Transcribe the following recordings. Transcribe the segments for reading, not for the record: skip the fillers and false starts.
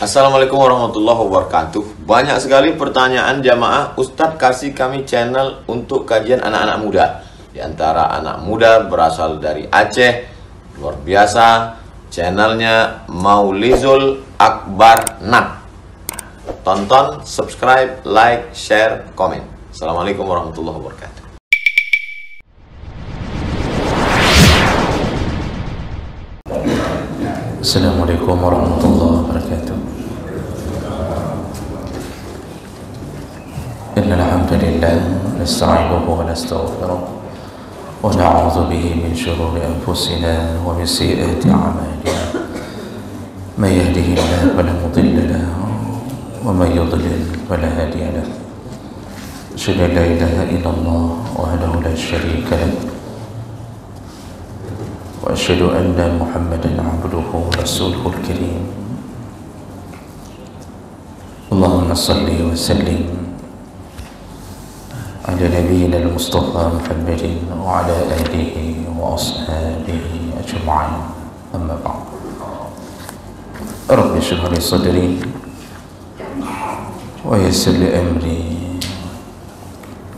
Assalamualaikum warahmatullahi wabarakatuh. Banyak sekali pertanyaan jamaah, Ustadz kasih kami channel untuk kajian anak-anak muda. Di antara anak muda berasal dari Aceh, luar biasa, channelnya Maulizul Akbar Nak. Tonton, subscribe, like, share, komen. Assalamualaikum warahmatullahi wabarakatuh. Assalamualaikum warahmatullahi wabarakatuh. Innal hamdalillah nasta'inuhu wa nastaghfiruh wa na'udzu bihi min shururi anfusina wa min sayyiati a'malina. May yahdihillahu fala mudilla lahu wa may yudlil fala hadiya lahu. Asyhadu an la ilaha illallah wahdahu la syarika lahu وأشهد أن محمدا عبده ورسوله الكريم. اللهم صل وسلم على نبينا المصطفى محمد وعلى آله وأصحابه أجمعين. أما بعد، رب اشرح لي صدري ويسر لي أمري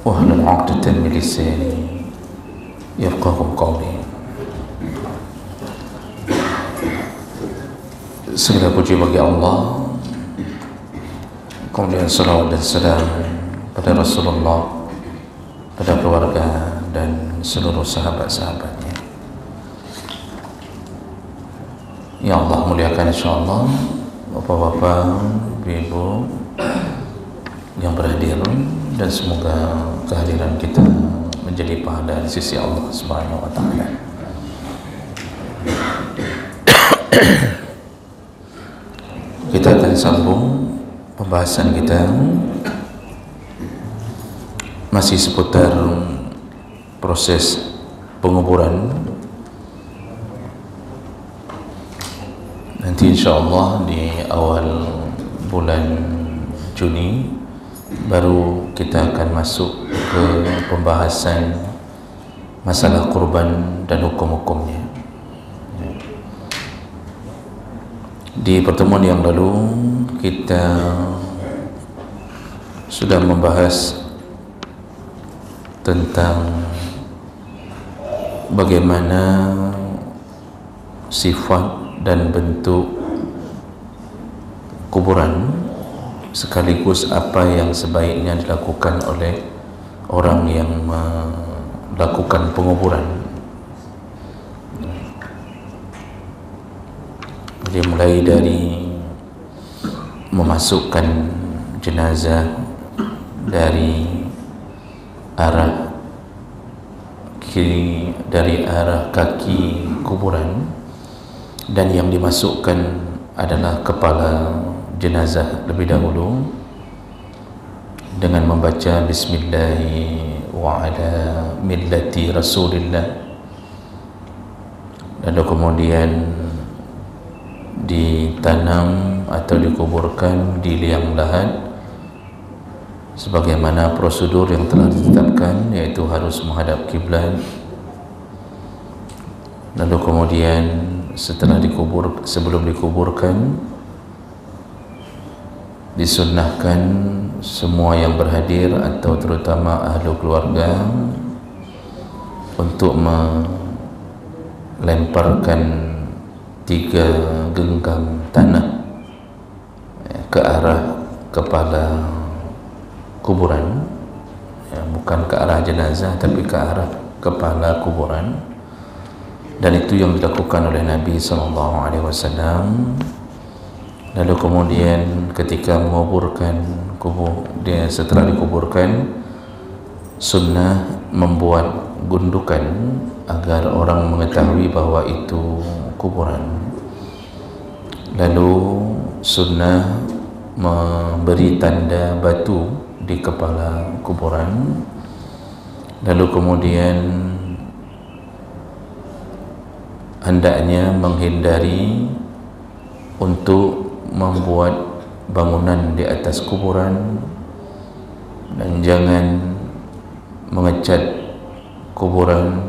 واحلل عقدة من لساني يفقهوا قولي. Segala puji bagi Allah, kemudian salawat dan salam pada Rasulullah, pada keluarga dan seluruh sahabat-sahabatnya. Ya Allah muliakan insyaAllah bapak-bapak, ibu yang berhadir, dan semoga kehadiran kita menjadi pahala di sisi Allah Subhanahu wa Ta'ala. Kita akan sambung pembahasan kita masih seputar proses penguburan. Nanti insyaAllah di awal bulan Juni baru kita akan masuk ke pembahasan masalah kurban dan hukum-hukumnya. Di pertemuan yang lalu kita sudah membahas tentang bagaimana sifat dan bentuk kuburan, sekaligus apa yang sebaiknya dilakukan oleh orang yang melakukan penguburan. Dia mulai dari memasukkan jenazah dari arah kiri, dari arah kaki kuburan, dan yang dimasukkan adalah kepala jenazah lebih dahulu dengan membaca Bismillahi wa ala millati Rasulillah, lalu kemudian ditanam atau dikuburkan di liang lahat sebagaimana prosedur yang telah ditetapkan, yaitu harus menghadap kiblat. Lalu kemudian sebelum dikuburkan disunnahkan semua yang berhadir atau terutama ahli keluarga untuk melemparkan 3 genggam tanah ke arah kepala kuburan, bukan ke arah jenazah tapi ke arah kepala kuburan. Dan itu yang dilakukan oleh Nabi SAW. Lalu kemudian ketika menguburkan dia setelah dikuburkan, sunnah membuat gundukan agar orang mengetahui bahwa itu kuburan. Lalu sunnah memberi tanda batu di kepala kuburan. Lalu kemudian hendaknya menghindari untuk membuat bangunan di atas kuburan, dan jangan mengecat kuburan,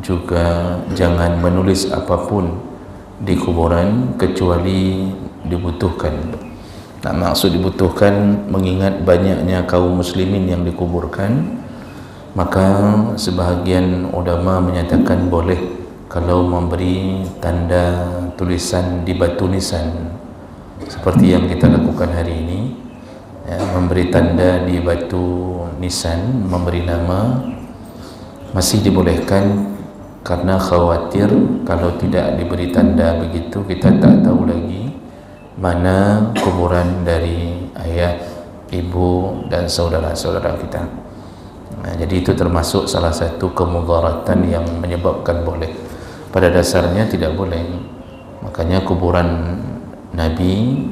juga jangan menulis apapun di kuburan kecuali dibutuhkan. Nah, maksud dibutuhkan mengingat banyaknya kaum muslimin yang dikuburkan, maka sebahagian ulama menyatakan boleh kalau memberi tanda tulisan di batu nisan seperti yang kita lakukan hari ini, ya, memberi tanda di batu nisan, memberi nama, masih dibolehkan, karena khawatir kalau tidak diberi tanda begitu kita tak tahu lagi mana kuburan dari ayah, ibu dan saudara-saudara kita. Nah, jadi itu termasuk salah satu kemudaratan yang menyebabkan boleh. Pada dasarnya tidak boleh. Makanya kuburan Nabi,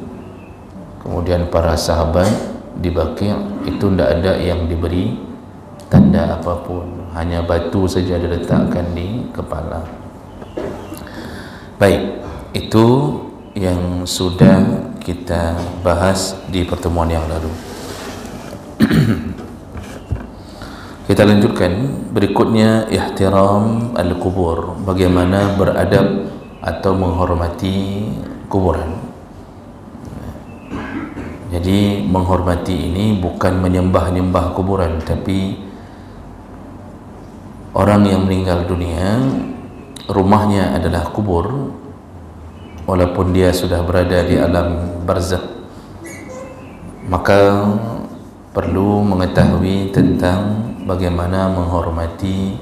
kemudian para sahabat di Baqi' itu tidak ada yang diberi tanda apapun, hanya batu saja diletakkan di kepala. Baik, itu yang sudah kita bahas di pertemuan yang lalu. Kita lanjutkan berikutnya, ihtiram al-kubur, bagaimana beradab atau menghormati kuburan. Jadi menghormati ini bukan menyembah-nyembah kuburan, tapi orang yang meninggal dunia rumahnya adalah kubur, walaupun dia sudah berada di alam barzakh, maka perlu mengetahui tentang bagaimana menghormati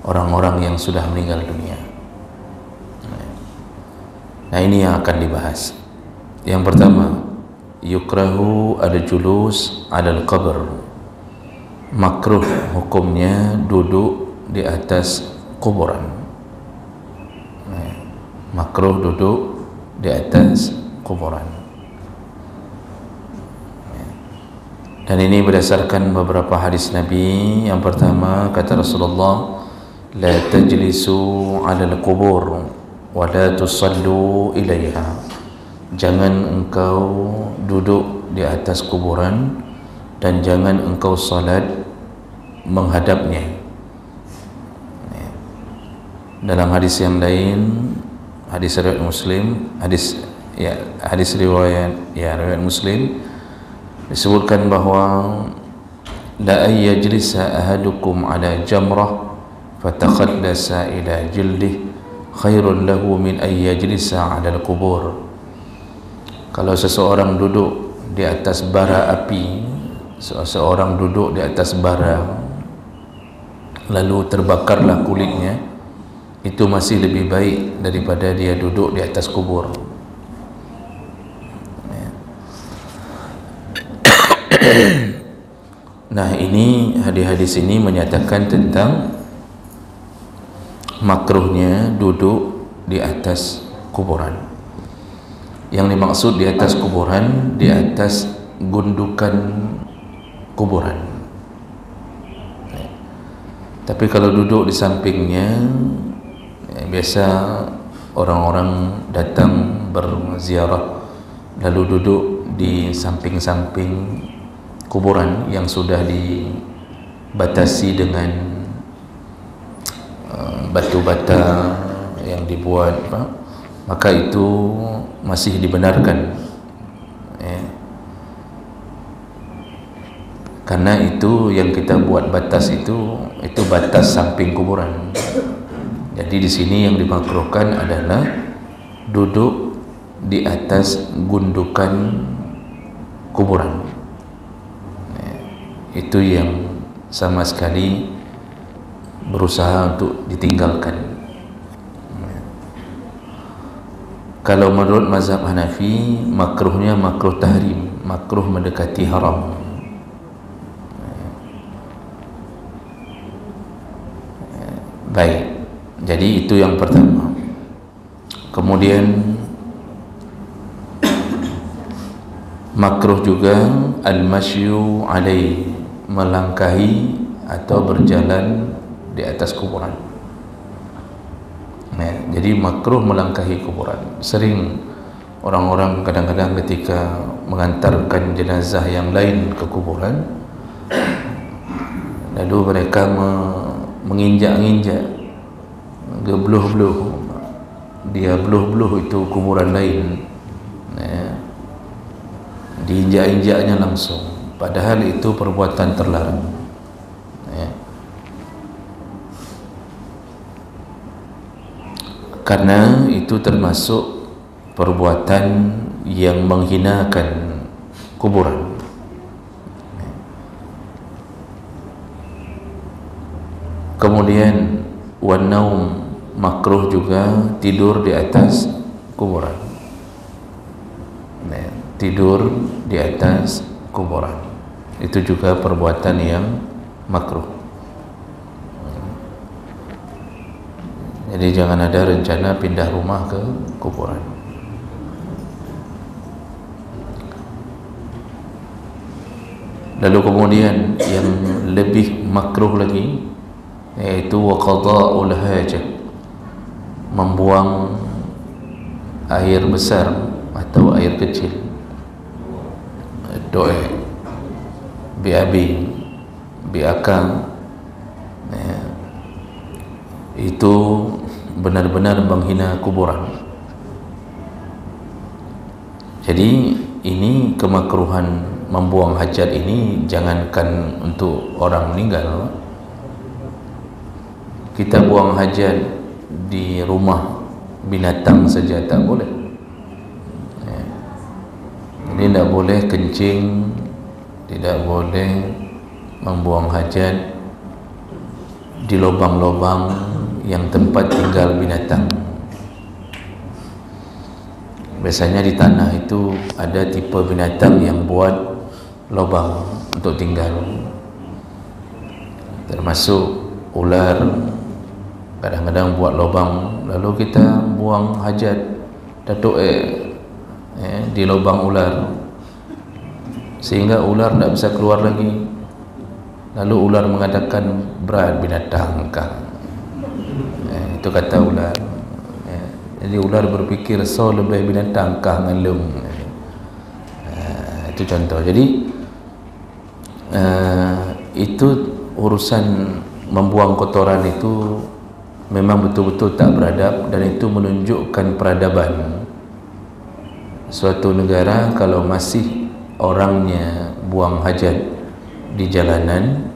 orang-orang yang sudah meninggal dunia. Nah, ini yang akan dibahas. Yang pertama, yukrahu al-julus ala al-qabr. Makruh hukumnya duduk di atas kuburan. Makruh duduk di atas kuburan. Dan ini berdasarkan beberapa hadis Nabi. Yang pertama, kata Rasulullah, la tajlisu 'ala al-qubur wa la tusallu ilaiha. Jangan engkau duduk di atas kuburan dan jangan engkau salat menghadapnya. Dalam hadis yang lain, hadis riwayat Muslim, hadis riwayat Muslim, disebutkan bahawa la yajlisa ahadukum ala jamrah fatakhallasa ila jildih khairun lahu min ay yajlisa ala al-qubur. Kalau seseorang duduk di atas bara api, seseorang duduk di atas bara lalu terbakarlah kulitnya, itu masih lebih baik daripada dia duduk di atas kubur. Nah, ini hadis-hadis ini menyatakan tentang makruhnya duduk di atas kuburan. Yang dimaksud di atas kuburan, di atas gundukan kuburan. Tapi kalau duduk di sampingnya, biasa orang-orang datang berziarah lalu duduk di samping-samping kuburan yang sudah dibatasi dengan batu bata yang dibuat, maka itu masih dibenarkan, karena itu yang kita buat batas itu batas samping kuburan. Jadi di sini yang dimakruhkan adalah duduk di atas gundukan kuburan. Itu yang sama sekali berusaha untuk ditinggalkan. Kalau menurut mazhab Hanafi, makruhnya makruh tahrim, makruh mendekati haram. Baik, jadi itu yang pertama. Kemudian makruh juga al-masyu alaih, melangkahi atau berjalan di atas kuburan. Jadi makruh melangkahi kuburan. Sering orang-orang kadang-kadang ketika mengantarkan jenazah yang lain ke kuburan, lalu mereka menginjak-injak, gebluh-bluh, dia bluh-bluh itu kuburan lain. diinjak-injaknya langsung, padahal itu perbuatan terlarang. Karena itu termasuk perbuatan yang menghinakan kuburan. Kemudian wanaum, makruh juga tidur di atas kuburan. Tidur di atas kuburan itu juga perbuatan yang makruh. Jadi jangan ada rencana pindah rumah ke kuburan. Lalu kemudian yang lebih makruh lagi, yaitu waqada'ul hajah, membuang air besar atau air kecil. Doa biabi biakang, itu benar-benar menghina kuburan. Jadi ini kemakruhan membuang hajat ini jangankan untuk orang meninggal, kita buang hajat di rumah binatang saja tak boleh. Jadi tidak boleh kencing, tidak boleh membuang hajat di lubang-lubang yang tempat tinggal binatang. Biasanya di tanah itu ada tipe binatang yang buat lubang untuk tinggal, termasuk ular. Kadang-kadang buat lubang, lalu kita buang hajat datuk di lubang ular, sehingga ular tidak bisa keluar lagi. Lalu ular mengatakan, berat binatang kah? Itu kata ular. Jadi ular berpikir, so lebih binatang kah ngalung. Itu contoh. Jadi itu urusan membuang kotoran itu memang betul-betul tak beradab, dan itu menunjukkan peradaban suatu negara. Kalau masih orangnya buang hajat di jalanan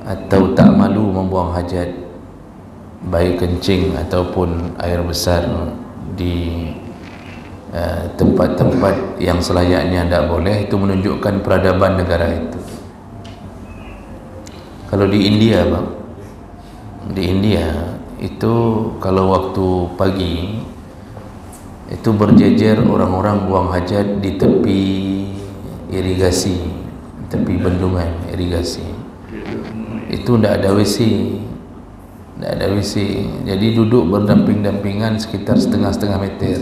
atau tak malu membuang hajat, baik kencing ataupun air besar, di tempat-tempat yang selayaknya tidak boleh, itu menunjukkan peradaban negara itu. Kalau di India, bang, di India itu kalau waktu pagi itu berjejer orang-orang buang hajat di tepi irigasi, tepi bendungan irigasi. Itu tidak ada WC, tidak ada WC. Jadi duduk berdamping-dampingan sekitar setengah-setengah meter.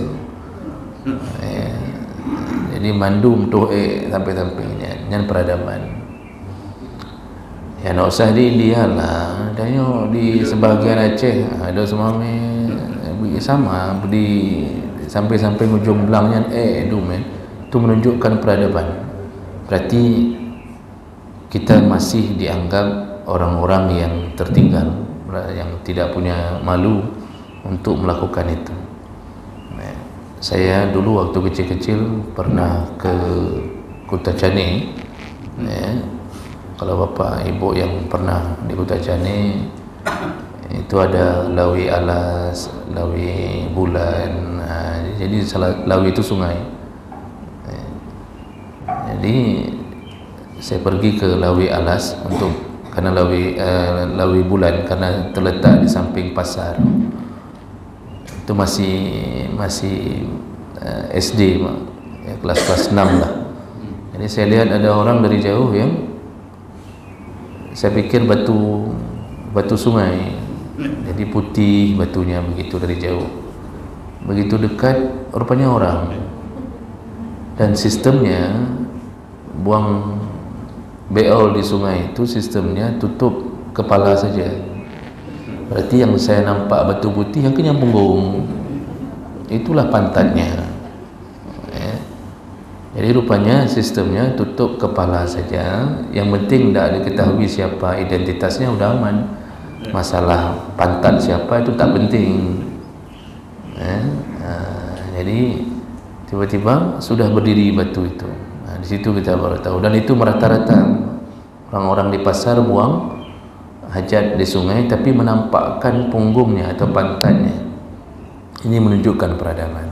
Jadi mandum tuh sampai-sampainya, dengan peradaban. Ya nak usah di India lah, tanya di sebahagian Aceh ada semua sama di sampai-sampai ujung belangnya itu menunjukkan peradaban. Berarti kita masih dianggap orang-orang yang tertinggal, yang tidak punya malu untuk melakukan itu. Saya dulu waktu kecil-kecil pernah ke Kota Changi. Kalau bapa ibu yang pernah di Kota Changi, itu ada Lawi Alas, Lawi Bulan. Jadi Lawi itu sungai. Jadi saya pergi ke Lawi Alas karena Lawi Bulan karena terletak di samping pasar. Itu masih SD, kelas 6 lah. Jadi saya lihat ada orang dari jauh yang saya pikir batu sungai, jadi putih batunya begitu dari jauh. Begitu dekat rupanya orang. Dan sistemnya buang beol di sungai itu sistemnya tutup kepala saja. Berarti yang saya nampak batu putih yang kenyang punggung, itulah pantatnya. Jadi rupanya sistemnya tutup kepala saja. Yang penting tidak diketahui siapa identitasnya, udah aman. Masalah pantat siapa itu tak penting. Jadi tiba-tiba sudah berdiri batu itu. Di situ kita baru tahu. Dan itu merata-rata orang-orang di pasar buang hajat di sungai tapi menampakkan punggungnya atau pantatnya. Ini menunjukkan peradaban.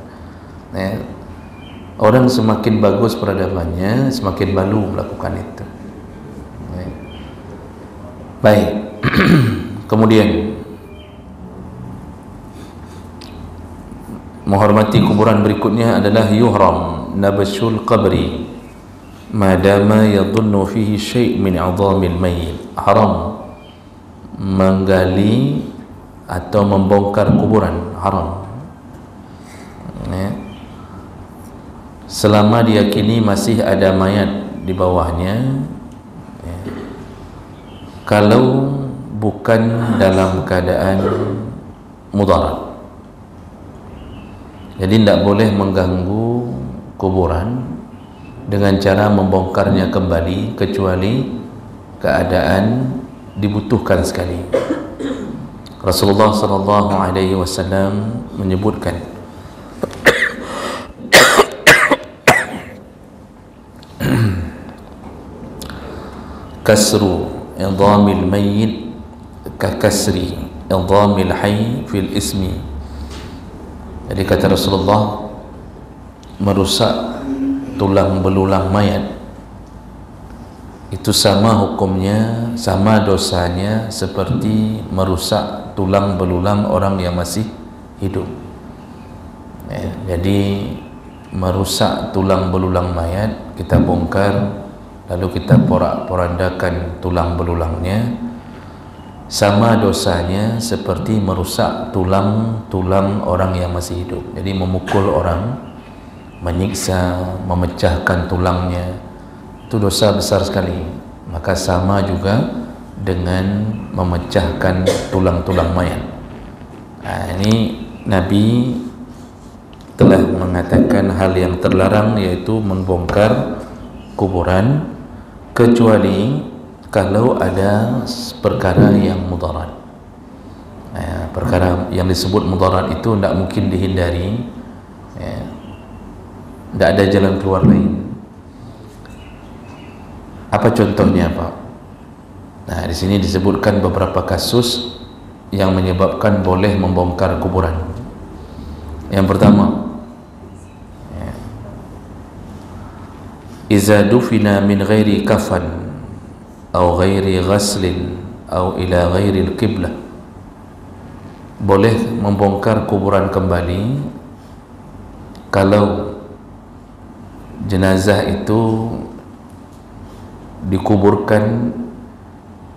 Orang semakin bagus peradabannya, semakin malu melakukan itu. Baik. Kemudian menghormati kuburan berikutnya adalah yuhram nabshul qabri madama yadhunnu fihi syai' min 'idhamil mayyit. Haram menggali atau membongkar kuburan, haram. Selama diyakini masih ada mayat di bawahnya, kalau bukan dalam keadaan mudarat. Jadi tidak boleh mengganggu kuburan dengan cara membongkarnya kembali kecuali keadaan dibutuhkan sekali. Rasulullah sallallahu alaihi wasallam menyebutkan kasru idhamil mayyit ka kasri idhamil hayy fil ismi. Jadi kata Rasulullah, merusak tulang belulang mayat itu sama hukumnya, sama dosanya seperti merusak tulang belulang orang yang masih hidup. Jadi merusak tulang belulang mayat, kita bongkar lalu kita porak-porandakan tulang belulangnya, sama dosanya seperti merusak tulang-tulang orang yang masih hidup. Jadi memukul orang, menyiksa, memecahkan tulangnya, itu dosa besar sekali. Maka sama juga dengan memecahkan tulang-tulang mayat. Ini Nabi telah mengatakan hal yang terlarang, yaitu membongkar kuburan kecuali kalau ada perkara yang mudarat. Perkara yang disebut mudarat itu tidak mungkin dihindari, tidak ada jalan keluar lain. Apa contohnya, Pak? Nah, di sini disebutkan beberapa kasus yang menyebabkan boleh membongkar kuburan. Yang pertama, iza dufina min ghairi kafan atau ghairi ghaslin atau ila ghairi al-qiblah. Boleh membongkar kuburan kembali kalau jenazah itu dikuburkan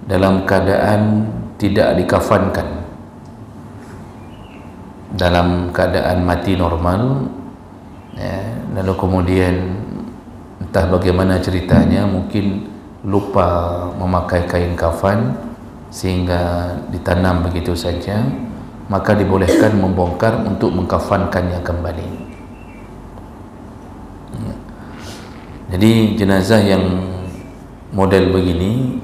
dalam keadaan tidak dikafankan, dalam keadaan mati normal, lalu kemudian entah bagaimana ceritanya, mungkin lupa memakai kain kafan sehingga ditanam begitu saja, maka dibolehkan membongkar untuk mengkafankannya kembali. Jadi jenazah yang model begini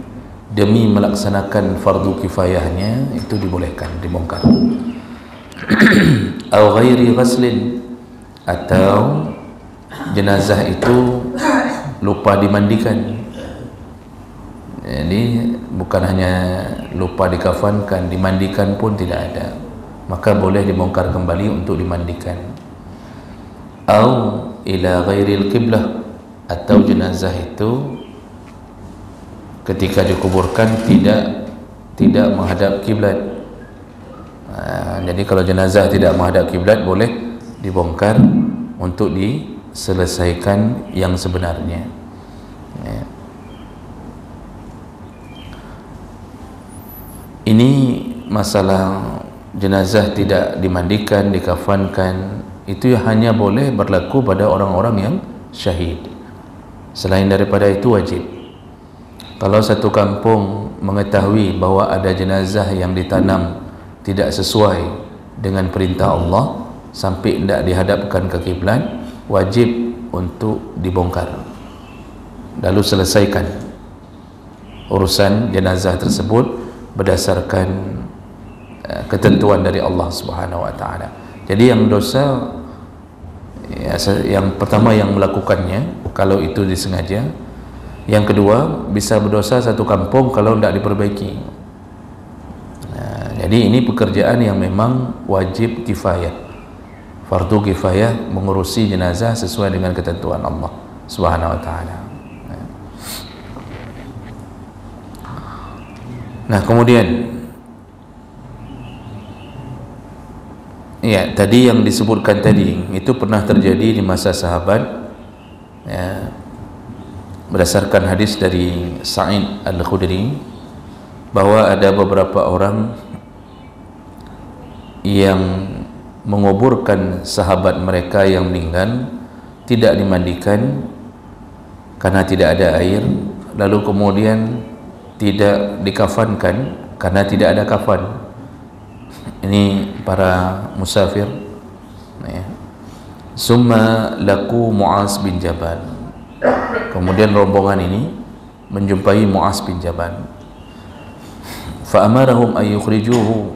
demi melaksanakan fardu kifayahnya itu dibolehkan dibongkar. Atau ghairi ghaslin, atau jenazah itu lupa dimandikan. Jadi bukan hanya lupa dikafankan, dimandikan pun tidak ada, maka boleh dibongkar kembali untuk dimandikan. Au ila ghairil qiblah, atau jenazah itu ketika dikuburkan tidak menghadap kiblat. Jadi kalau jenazah tidak menghadap kiblat, boleh dibongkar untuk diselesaikan yang sebenarnya. Ini masalah jenazah tidak dimandikan, dikafankan, itu hanya boleh berlaku pada orang-orang yang syahid. Selain daripada itu wajib. Kalau satu kampung mengetahui bahwa ada jenazah yang ditanam tidak sesuai dengan perintah Allah sampai tidak dihadapkan ke kiblat, wajib untuk dibongkar, lalu selesaikan urusan jenazah tersebut berdasarkan ketentuan dari Allah Subhanahu wa taala. Jadi yang dosa Ya, yang pertama yang melakukannya kalau itu disengaja. Yang kedua, bisa berdosa satu kampung kalau tidak diperbaiki. Nah, jadi ini pekerjaan yang memang wajib kifayah, fardu kifayah, mengurusi jenazah sesuai dengan ketentuan Allah Subhanahu wa taala. Nah, kemudian ya, tadi yang disebutkan tadi itu pernah terjadi di masa sahabat, ya, berdasarkan hadis dari Sa'id Al-Khudri bahwa ada beberapa orang yang menguburkan sahabat mereka yang meninggal, tidak dimandikan karena tidak ada air, lalu kemudian tidak dikafankan karena tidak ada kafan. Ini para musafir, ya. Summa laku Mu'az bin Jabal. Kemudian rombongan ini menjumpai Mu'az bin Jabal. Fa'amarahum ayyukhrijuhu.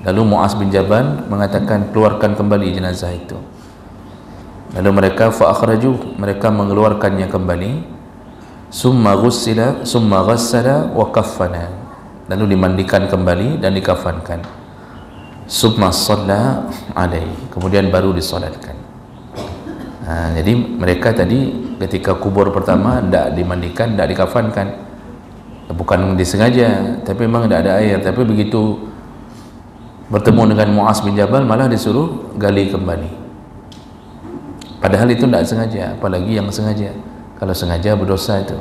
Lalu Mu'az bin Jabal mengatakan, keluarkan kembali jenazah itu. Lalu mereka fa'akhraju, mereka mengeluarkannya kembali. Summa ghassala wa kaffana. Lalu dimandikan kembali dan dikafankan. Summa shalla alaihi, kemudian baru disolatkan. Nah, jadi mereka tadi ketika kubur pertama tidak dimandikan, tidak dikafankan, bukan disengaja, tapi memang tidak ada air. Tapi begitu bertemu dengan Mu'az bin Jabal malah disuruh gali kembali, padahal itu tidak sengaja. Apalagi yang sengaja, kalau sengaja berdosa, itu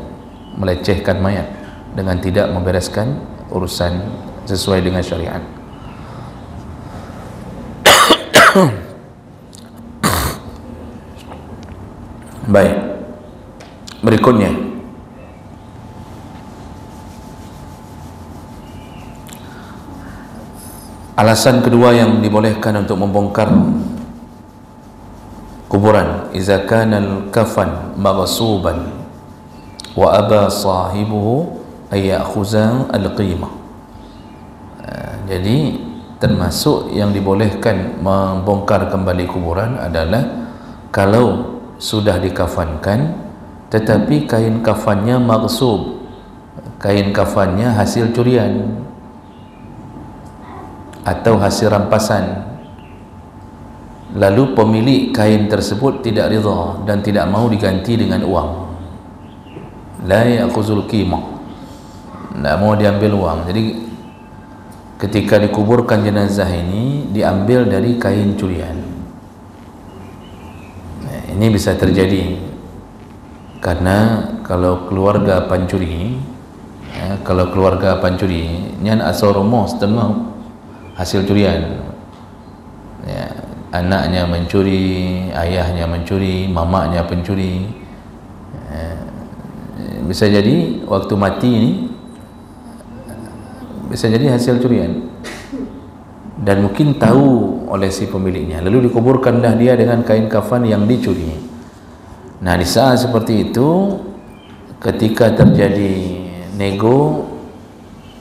melecehkan mayat dengan tidak membereskan urusan sesuai dengan syariat. Baik, berikutnya alasan kedua yang dibolehkan untuk membongkar kuburan, iza kana al-kafan maghsuban wa aba sahibuhu ay ya'khudha al-qimah. Jadi termasuk yang dibolehkan membongkar kembali kuburan adalah kalau sudah dikafankan tetapi kain kafannya maghsub, kain kafannya hasil curian atau hasil rampasan, lalu pemilik kain tersebut tidak ridha dan tidak mau diganti dengan uang, la ya'khuzul qimah, tidak mau diambil uang. Jadi ketika dikuburkan jenazah ini diambil dari kain curian. Nah, ini bisa terjadi karena kalau keluarga pancuri, ya, kalau keluarga pancuri nyan asal rumah setengah hasil curian, ya, anaknya mencuri, ayahnya mencuri, mamaknya pencuri, ya, bisa jadi waktu mati ini bisa jadi hasil curian dan mungkin tahu oleh si pemiliknya, lalu dikuburkanlah dia dengan kain kafan yang dicuri. Nah, di saat seperti itu ketika terjadi nego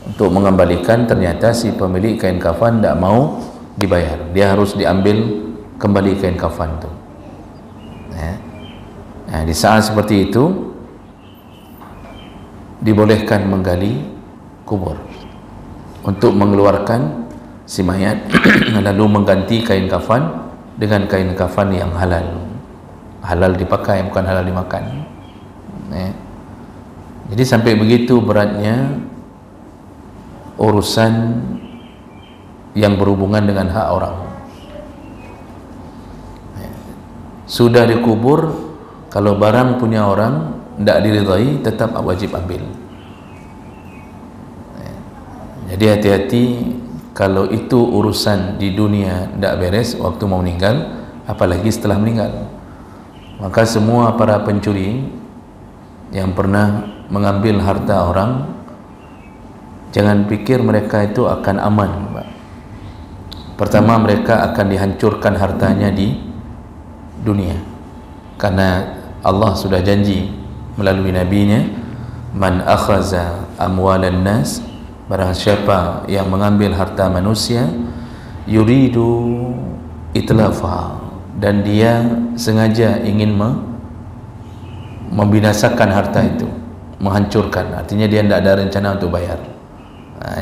untuk mengembalikan, ternyata si pemilik kain kafan tidak mau dibayar, dia harus diambil kembali kain kafan itu. Nah, di saat seperti itu dibolehkan menggali kubur untuk mengeluarkan si mayat lalu mengganti kain kafan dengan kain kafan yang halal, halal dipakai, bukan halal dimakan. Jadi sampai begitu beratnya urusan yang berhubungan dengan hak orang. Sudah dikubur, kalau barang punya orang tidak diridai, tetap wajib ambil. Jadi hati-hati kalau itu urusan di dunia tidak beres waktu mau meninggal, apalagi setelah meninggal. Maka semua para pencuri yang pernah mengambil harta orang, jangan pikir mereka itu akan aman, Pak. Pertama, mereka akan dihancurkan hartanya di dunia, karena Allah sudah janji melalui nabinya, man akhaza amwalan nas, barang siapa yang mengambil harta manusia, yuridu itlafa, dan dia sengaja ingin membinasakan harta itu, menghancurkan, artinya dia tidak ada rencana untuk bayar.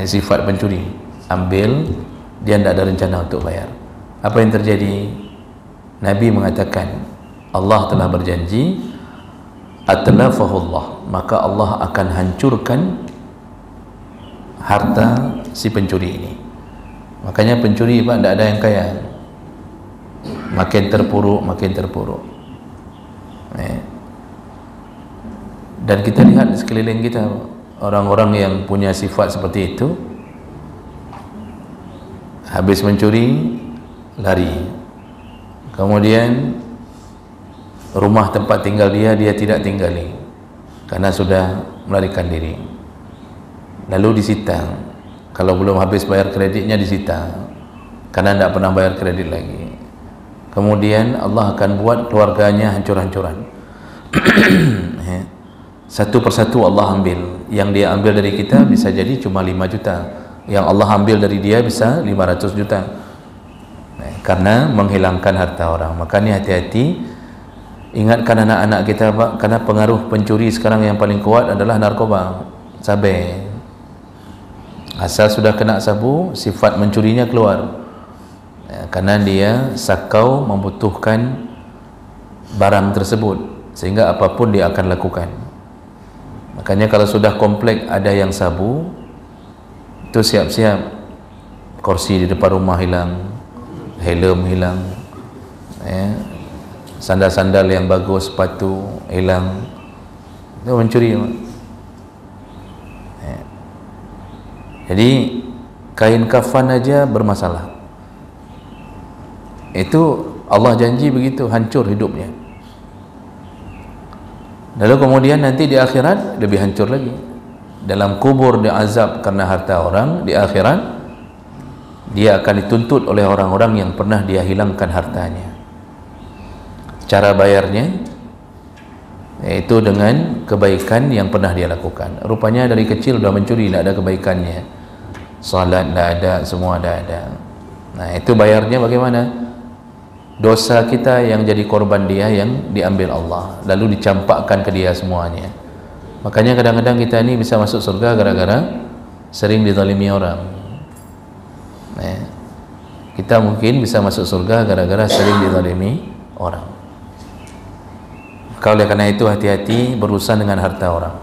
Sifat pencuri, ambil, dia tidak ada rencana untuk bayar. Apa yang terjadi? Nabi mengatakan Allah telah berjanji, atlafahullah, maka Allah akan hancurkan harta si pencuri ini. Makanya pencuri Pak, tidak ada yang kaya, makin terpuruk, makin terpuruk. Dan kita lihat di sekeliling kita, orang-orang yang punya sifat seperti itu, habis mencuri lari, kemudian rumah tempat tinggal dia tidak tinggali karena sudah melarikan diri, lalu disita. Kalau belum habis bayar kreditnya disita karena tidak pernah bayar kredit lagi. Kemudian Allah akan buat keluarganya hancur-hancuran. Satu persatu Allah ambil. Yang dia ambil dari kita bisa jadi cuma 5 juta, yang Allah ambil dari dia bisa 500 juta, karena menghilangkan harta orang. Makanya hati-hati, ingatkan anak-anak kita Pak, karena pengaruh pencuri sekarang yang paling kuat adalah narkoba, sabe. Asal sudah kena sabu, sifat mencurinya keluar, karena dia sakau membutuhkan barang tersebut, sehingga apapun dia akan lakukan. Makanya kalau sudah komplek ada yang sabu, itu siap-siap kursi di depan rumah hilang, helm hilang, sandal-sandal yang bagus, sepatu hilang. Itu mencuri. Jadi kain kafan aja bermasalah. Itu Allah janji begitu, hancur hidupnya. Lalu kemudian nanti di akhirat lebih hancur lagi. Dalam kubur diazab karena harta orang, di akhirat dia akan dituntut oleh orang-orang yang pernah dia hilangkan hartanya. Cara bayarnya yaitu dengan kebaikan yang pernah dia lakukan. Rupanya dari kecil sudah mencuri, tidak ada kebaikannya, salat tidak ada, semua tidak ada. Nah, itu bayarnya bagaimana? Dosa kita yang jadi korban dia yang diambil Allah, lalu dicampakkan ke dia semuanya. Makanya kadang-kadang kita ini bisa masuk surga gara-gara sering dizalimi orang. Kita mungkin bisa masuk surga gara-gara sering dizalimi orang. Oleh karena itu hati-hati berurusan dengan harta orang.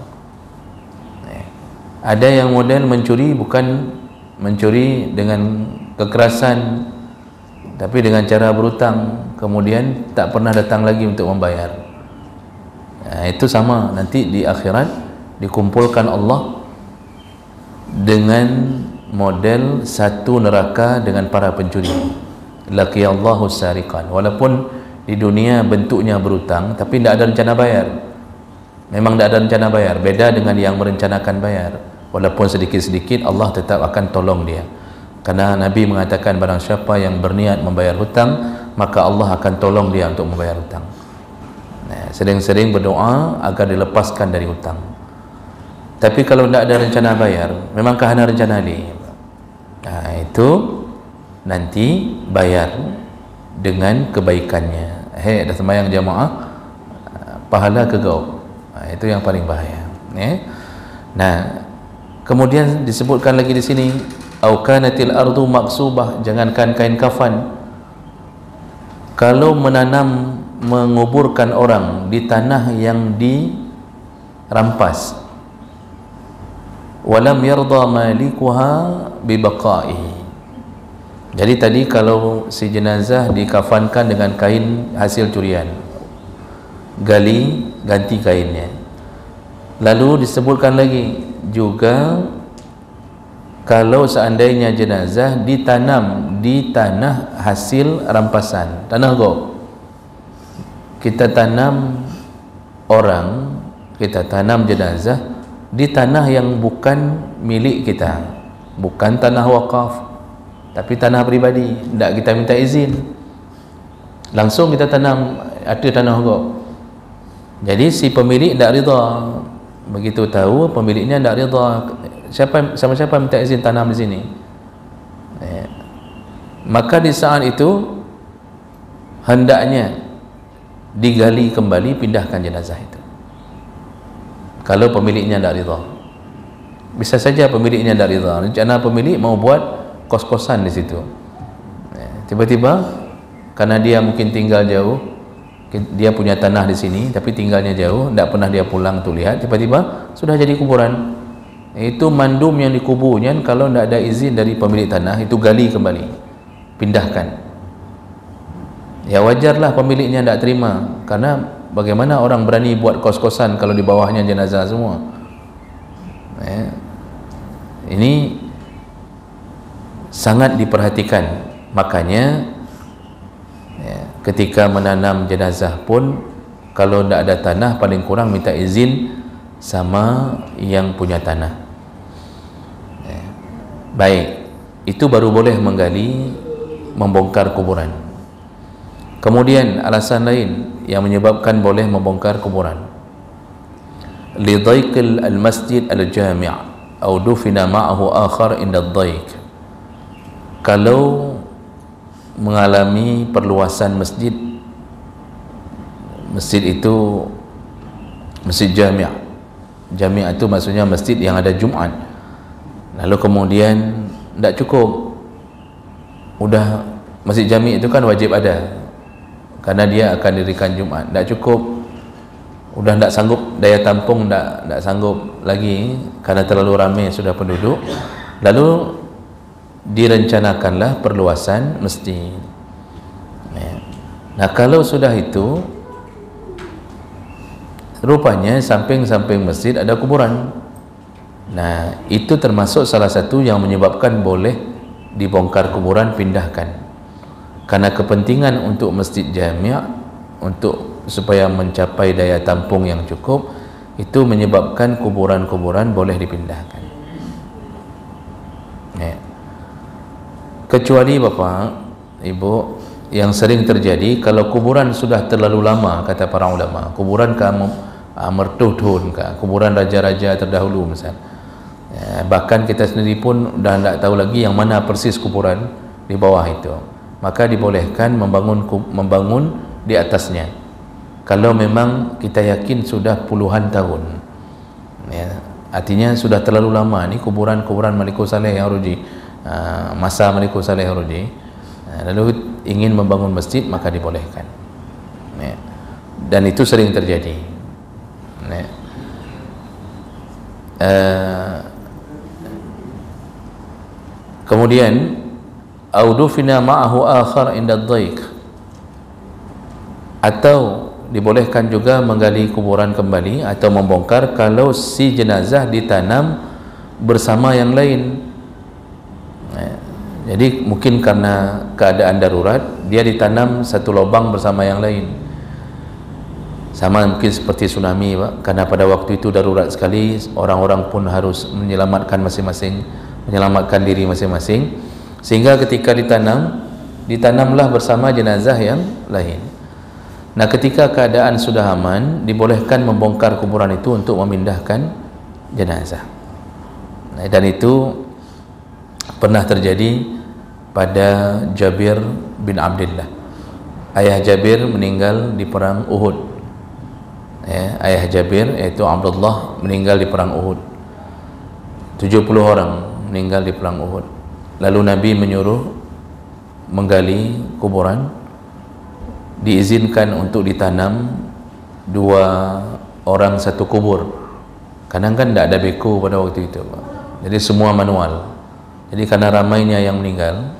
Ada yang model mencuri bukan mencuri dengan kekerasan, tapi dengan cara berhutang, kemudian tak pernah datang lagi untuk membayar. Itu sama, nanti di akhirat dikumpulkan Allah dengan model satu neraka dengan para pencuri. Laqiyallahu sariqan. Walaupun di dunia bentuknya berhutang, tapi tidak ada rencana bayar. Memang tidak ada rencana bayar, beda dengan yang merencanakan bayar. Walaupun sedikit-sedikit Allah tetap akan tolong dia, karena Nabi mengatakan barang siapa yang berniat membayar hutang, maka Allah akan tolong dia untuk membayar hutang. Sering-sering berdoa agar dilepaskan dari hutang. Tapi kalau tidak ada rencana bayar, memangkah ada rencana dia? Itu nanti bayar dengan kebaikannya. Dah sembahyang jamaah, pahala ke kau. Itu yang paling bahaya. Nah, kemudian disebutkan lagi di sini, au kanatil ardu maqsubah, jangankan kain kafan, kalau menanam, menguburkan orang di tanah yang dirampas, walam yarda malikuha bibaqaihi. Jadi tadi kalau si jenazah dikafankan dengan kain hasil curian, gali, ganti kainnya. Lalu disebutkan lagi juga, kalau seandainya jenazah ditanam di tanah hasil rampasan, tanah go, kita tanam orang, kita tanam jenazah di tanah yang bukan milik kita, bukan tanah wakaf, tapi tanah pribadi, tidak kita minta izin, langsung kita tanam, ada tanah go. Jadi si pemilik tidak rida, begitu tahu pemiliknya tidak rida, siapa minta izin tanam di sini, maka di saat itu hendaknya digali kembali, pindahkan jenazah itu. Kalau pemiliknya tidak rida, bisa saja pemiliknya tidak rida. Rencana pemilik mau buat kos-kosan di situ, tiba-tiba karena dia mungkin tinggal jauh, dia punya tanah di sini tapi tinggalnya jauh, tidak pernah dia pulang untuk lihat, tiba-tiba sudah jadi kuburan. Itu mandum yang dikuburnya, kalau tidak ada izin dari pemilik tanah, itu gali kembali, pindahkan. Ya wajarlah pemiliknya tidak terima, karena bagaimana orang berani buat kos-kosan kalau di bawahnya jenazah semua. Ini sangat diperhatikan. Makanya ketika menanam jenazah pun, kalau tidak ada tanah, paling kurang minta izin sama yang punya tanah. Baik, itu baru boleh menggali, membongkar kuburan. Kemudian alasan lain yang menyebabkan boleh membongkar kuburan, lidaiqil al-masjid al-jami' atau dufina ma'ahu akhar inda ad-daiq. Kalau mengalami perluasan masjid, masjid itu masjid jami'. Jami' itu maksudnya masjid yang ada Jumat. Lalu kemudian tidak cukup, udah masjid jami' itu kan wajib ada, karena dia akan dirikan Jumat. Tidak cukup, udah tidak sanggup, daya tampung tidak sanggup lagi karena terlalu ramai sudah penduduk. Lalu direncanakanlah perluasan masjid. Nah kalau sudah itu, rupanya samping-samping masjid ada kuburan. Nah itu termasuk salah satu yang menyebabkan boleh dibongkar kuburan, pindahkan. Karena kepentingan untuk masjid jami', untuk supaya mencapai daya tampung yang cukup, itu menyebabkan kuburan-kuburan boleh dipindahkan. Kecuali Bapak, Ibu, yang sering terjadi kalau kuburan sudah terlalu lama, kata para ulama, kuburan kamu mertuhdun, kuburan raja-raja terdahulu misal, bahkan kita sendiri pun dah tidak tahu lagi yang mana persis kuburan di bawah itu, maka dibolehkan membangun di atasnya kalau memang kita yakin sudah puluhan tahun. Artinya sudah terlalu lama ni kuburan Malikus Saleh Al-Ruji, masa Malikus Saleh Al-Ruji, lalu ingin membangun masjid, maka dibolehkan. Dan itu sering terjadi. Kemudian audufina ma'ahu akhar inda ad-daiq, atau dibolehkan juga menggali kuburan kembali atau membongkar kalau si jenazah ditanam bersama yang lain. Jadi mungkin karena keadaan darurat, dia ditanam satu lubang bersama yang lain. Sama mungkin seperti tsunami, Pak, karena pada waktu itu darurat sekali, orang-orang pun harus menyelamatkan masing-masing, menyelamatkan diri masing-masing, sehingga ketika ditanamlah bersama jenazah yang lain. Nah ketika keadaan sudah aman, dibolehkan membongkar kuburan itu untuk memindahkan jenazah. Dan itu pernah terjadi pada Jabir bin Abdullah. Ayah Jabir meninggal di perang Uhud. Ayah Jabir yaitu Abdullah meninggal di perang Uhud. 70 orang meninggal di perang Uhud. Lalu Nabi menyuruh menggali kuburan, diizinkan untuk ditanam 2 orang satu kubur. Kadang kan tidak ada beko pada waktu itu, Pak. Jadi semua manual. Jadi karena ramainya yang meninggal,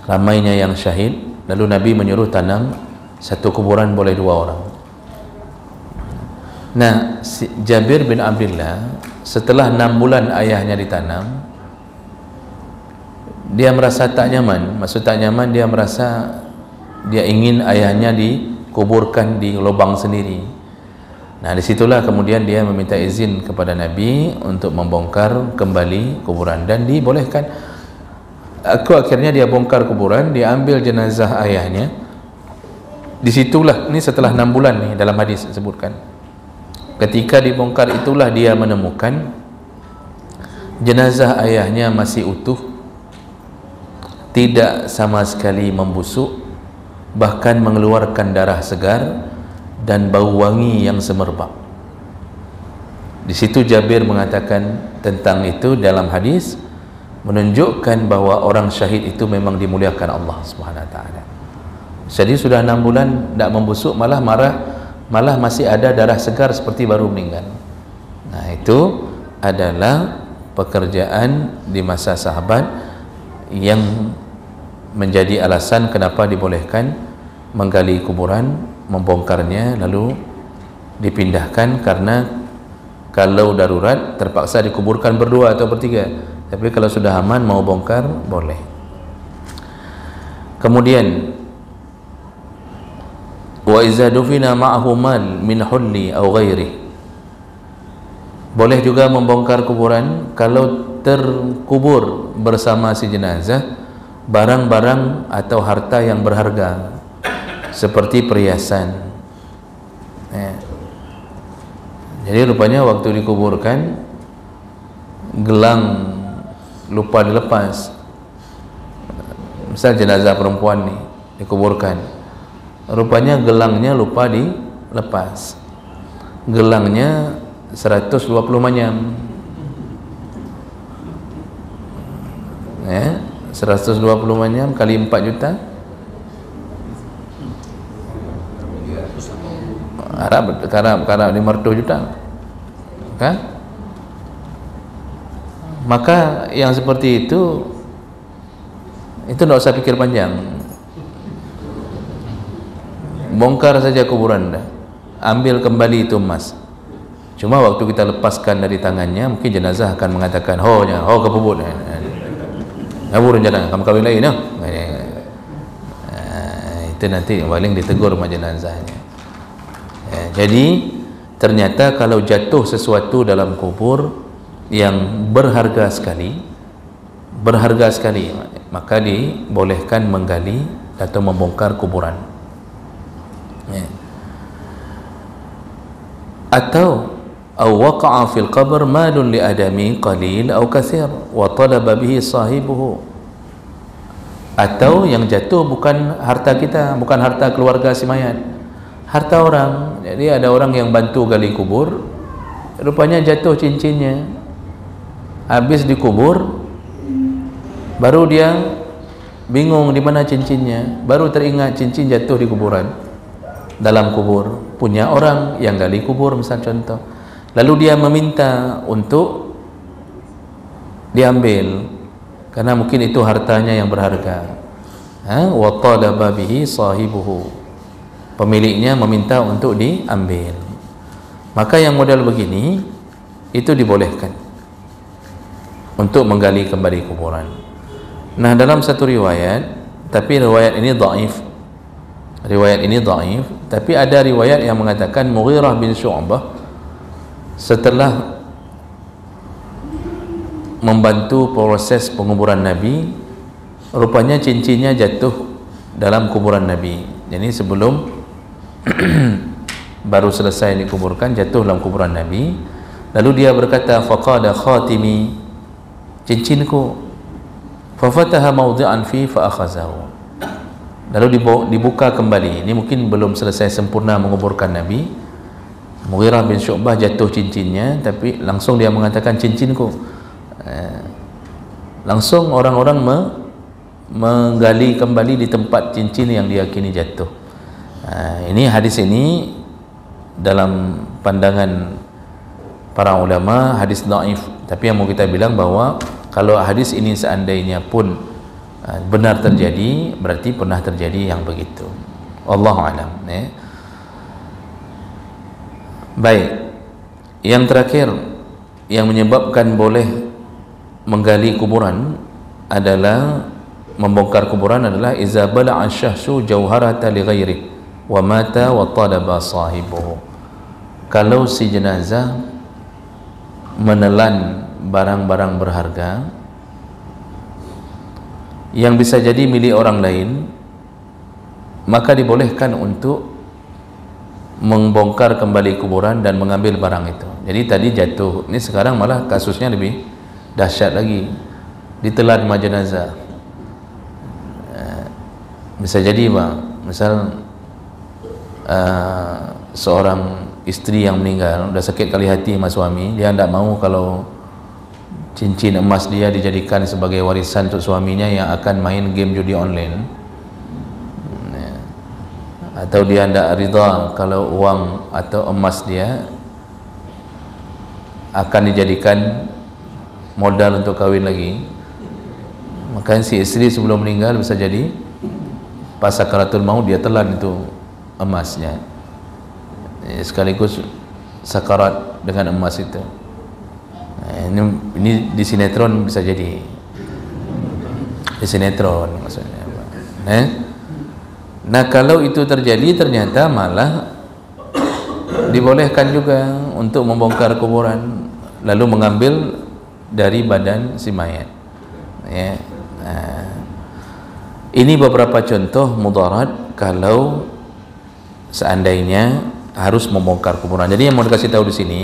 ramainya yang syahid, lalu Nabi menyuruh tanam satu kuburan boleh 2 orang. Nah, Jabir bin Abdullah setelah 6 bulan ayahnya ditanam, dia merasa tak nyaman. Maksud tak nyaman, dia merasa dia ingin ayahnya dikuburkan di lubang sendiri. Nah disitulah kemudian dia meminta izin kepada Nabi untuk membongkar kembali kuburan, dan dibolehkan. Akhirnya dia bongkar kuburan, dia ambil jenazah ayahnya. Disitulah, ini setelah 6 bulan nih dalam hadis disebutkan, ketika dibongkar itulah dia menemukan jenazah ayahnya masih utuh, tidak sama sekali membusuk, bahkan mengeluarkan darah segar dan bau wangi yang semerbak. Di situ Jabir mengatakan tentang itu dalam hadis, menunjukkan bahawa orang syahid itu memang dimuliakan Allah Subhanahu wa taala. Jadi sudah 6 bulan tidak membusuk, malah masih ada darah segar seperti baru meninggal. Nah, itu adalah pekerjaan di masa sahabat yang menjadi alasan kenapa dibolehkan menggali kuburan, membongkarnya lalu dipindahkan, karena kalau darurat terpaksa dikuburkan berdua atau bertiga, tapi kalau sudah aman mau bongkar boleh. Kemudian wa iza dufina ma'ahu mal min hulli aw ghairi, boleh juga membongkar kuburan kalau terkubur bersama si jenazah barang-barang atau harta yang berharga seperti perhiasan. Jadi rupanya waktu dikuburkan gelang lupa dilepas. Misal jenazah perempuan nih dikuburkan, rupanya gelangnya lupa dilepas. Gelangnya 120 manyam, 120 manyam kali 4 juta Arab, karena 500 juta kan? Maka yang seperti itu tidak usah pikir panjang, bongkar saja kuburan dah, ambil kembali itu emas. Cuma waktu kita lepaskan dari tangannya, mungkin jenazah akan mengatakan, ho kebubut, ngabur jangan kamu kawin lain, itu nanti paling ditegur sama jenazahnya. Jadi ternyata kalau jatuh sesuatu dalam kubur yang berharga sekali, maka dibolehkan menggali atau membongkar kuburan. Atau waqa'a fil qabr malun li adami qalil aw katsir wa talaba bihi sahibuhu, atau yang jatuh bukan harta kita, bukan harta keluarga si mayat, harta orang. Jadi ada orang yang bantu gali kubur, rupanya jatuh cincinnya, habis dikubur baru dia bingung di mana cincinnya, baru teringat cincin jatuh di kuburan, dalam kubur punya orang yang gali kubur misal contoh, lalu dia meminta untuk diambil karena mungkin itu hartanya yang berharga. Wa talaba bihi sahibuhu, pemiliknya meminta untuk diambil. Maka yang model begini itu dibolehkan untuk menggali kembali kuburan. Nah, dalam satu riwayat, tapi riwayat ini dhaif, tapi ada riwayat yang mengatakan Mughirah bin Syu'bah setelah membantu proses penguburan Nabi, rupanya cincinnya jatuh dalam kuburan Nabi. Jadi sebelum baru selesai dikuburkan, jatuh dalam kuburan Nabi. Lalu dia berkata, faqada khatimi, cincinku. Fafataha mawdi'an fi fa'akhazahu, lalu dibuka kembali. Ini mungkin belum selesai sempurna menguburkan Nabi. Mughirah bin Syu'bah jatuh cincinnya, tapi langsung dia mengatakan cincinku. Langsung orang-orang menggali kembali di tempat cincin yang diyakini jatuh. Ini hadis ini dalam pandangan para ulama hadis dhaif, tapi yang mau kita bilang bahwa kalau hadis ini seandainya pun benar terjadi, berarti pernah terjadi yang begitu. Wallahu a'lam. Baik, yang terakhir yang menyebabkan boleh menggali kuburan adalah membongkar kuburan adalah iza bala'a syahsu jauharata li ghairi wa mata wa talaba sahibuhu, kalau si jenazah menelan barang-barang berharga yang bisa jadi milik orang lain, maka dibolehkan untuk membongkar kembali kuburan dan mengambil barang itu. Jadi tadi jatuh, ini sekarang malah kasusnya lebih dahsyat lagi, ditelan sama jenazah. Bisa jadi Misal seorang isteri yang meninggal, udah sakit kali hati sama suami, dia tidak mau kalau cincin emas dia dijadikan sebagai warisan untuk suaminya yang akan main game judi online, atau dia tidak rida kalau uang atau emas dia akan dijadikan modal untuk kahwin lagi, maka si isteri sebelum meninggal bisa jadi pas sakaratul maut dia telan itu emasnya, sekaligus sakarat dengan emas itu. Ini di sinetron bisa jadi, di sinetron maksudnya. Nah kalau itu terjadi ternyata malah dibolehkan juga untuk membongkar kuburan lalu mengambil dari badan si mayat, ya. Ini beberapa contoh mudarat kalau seandainya harus membongkar kuburan. Jadi yang mau dikasih tahu di sini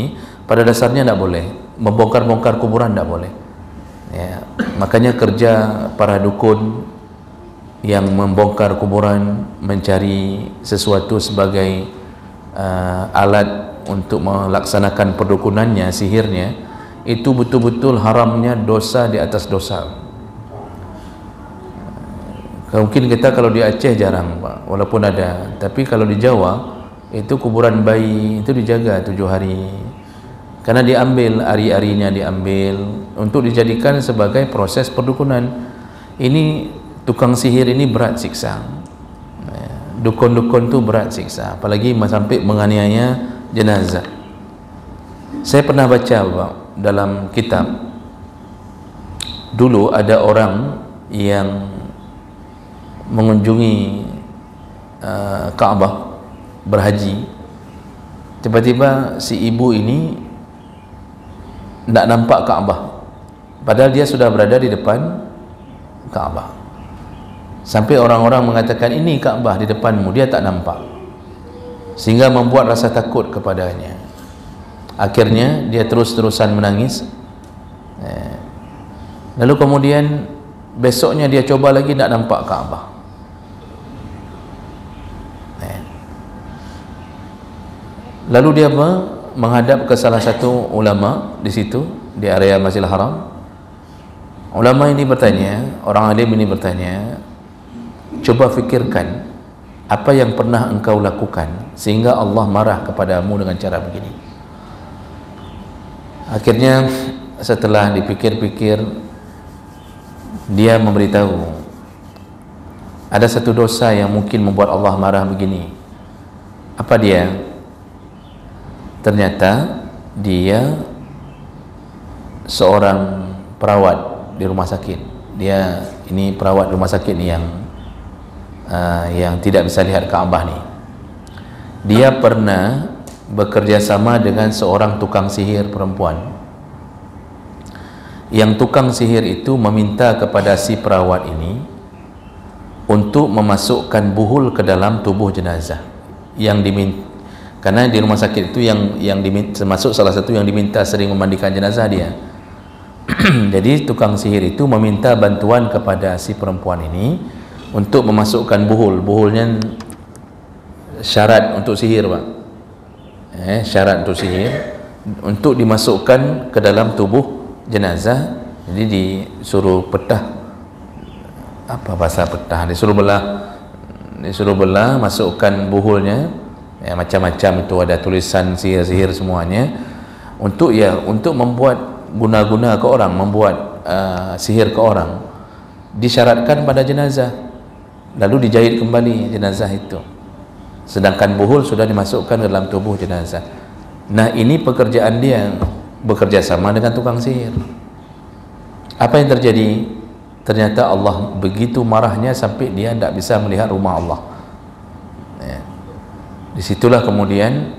pada dasarnya tidak boleh membongkar kuburan, tidak boleh, ya. Makanya kerja para dukun yang membongkar kuburan, mencari sesuatu sebagai alat untuk melaksanakan perdukunannya, sihirnya, itu betul-betul haramnya, dosa di atas dosa. Mungkin kita kalau di Aceh jarang Pak, walaupun ada, tapi kalau di Jawa itu kuburan bayi itu dijaga 7 hari, karena diambil ari-arinya, diambil untuk dijadikan sebagai proses perdukunan. Ini tukang sihir ini berat siksa, dukun-dukun tu berat siksa, apalagi sampai menganiaya jenazah. Saya pernah baca Pak, dalam kitab, dulu ada orang yang mengunjungi Ka'bah berhaji. Tiba-tiba si ibu ini tidak nampak Ka'bah, padahal dia sudah berada di depan Ka'bah. Sampai orang-orang mengatakan ini Ka'bah di depanmu, dia tak nampak, sehingga membuat rasa takut kepadanya. Akhirnya dia terus-terusan menangis. Lalu kemudian besoknya dia coba lagi, tak nampak Ka'bah. Lalu dia menghadap ke salah satu ulama di situ, di area Masjidil Haram. Ulama ini bertanya, orang alim ini bertanya, coba fikirkan apa yang pernah engkau lakukan sehingga Allah marah kepadamu dengan cara begini. Akhirnya setelah dipikir-pikir, dia memberitahu ada satu dosa yang mungkin membuat Allah marah begini. Apa dia? Ternyata dia seorang perawat di rumah sakit. Dia ini perawat rumah sakit yang tidak bisa lihat Ka'bah ni. Dia pernah bekerja sama dengan seorang tukang sihir perempuan. Yang tukang sihir itu meminta kepada si perawat ini untuk memasukkan buhul ke dalam tubuh jenazah yang diminta. Karena di rumah sakit itu yang diminta, termasuk salah satu yang diminta sering memandikan jenazah dia. Jadi tukang sihir itu meminta bantuan kepada si perempuan ini untuk memasukkan buhul. Buhulnya syarat untuk sihir Pak, syarat untuk sihir, untuk dimasukkan ke dalam tubuh jenazah. Jadi disuruh petah, apa bahasa petah, disuruh belah, masukkan buhulnya. Macam-macam itu, ada tulisan sihir-sihir semuanya, untuk membuat guna-guna ke orang, membuat sihir ke orang. Disyaratkan pada jenazah, lalu dijahit kembali jenazah itu, sedangkan buhul sudah dimasukkan ke dalam tubuh jenazah. Nah ini pekerjaan dia, bekerja sama dengan tukang sihir. Apa yang terjadi? Ternyata Allah begitu marahnya sampai dia tidak bisa melihat rumah Allah. Disitulah kemudian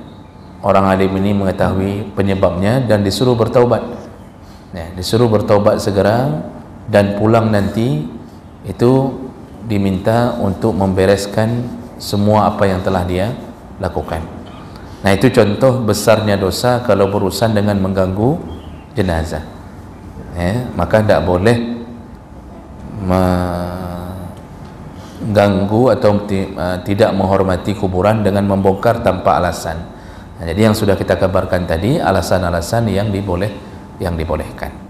orang alim ini mengetahui penyebabnya dan disuruh bertaubat. Disuruh bertaubat segera, dan pulang nanti itu diminta untuk membereskan semua apa yang telah dia lakukan. Nah itu contoh besarnya dosa kalau berurusan dengan mengganggu jenazah. Maka tidak boleh ganggu atau tidak menghormati kuburan dengan membongkar tanpa alasan. Nah, jadi yang sudah kita kabarkan tadi alasan-alasan yang dibolehkan.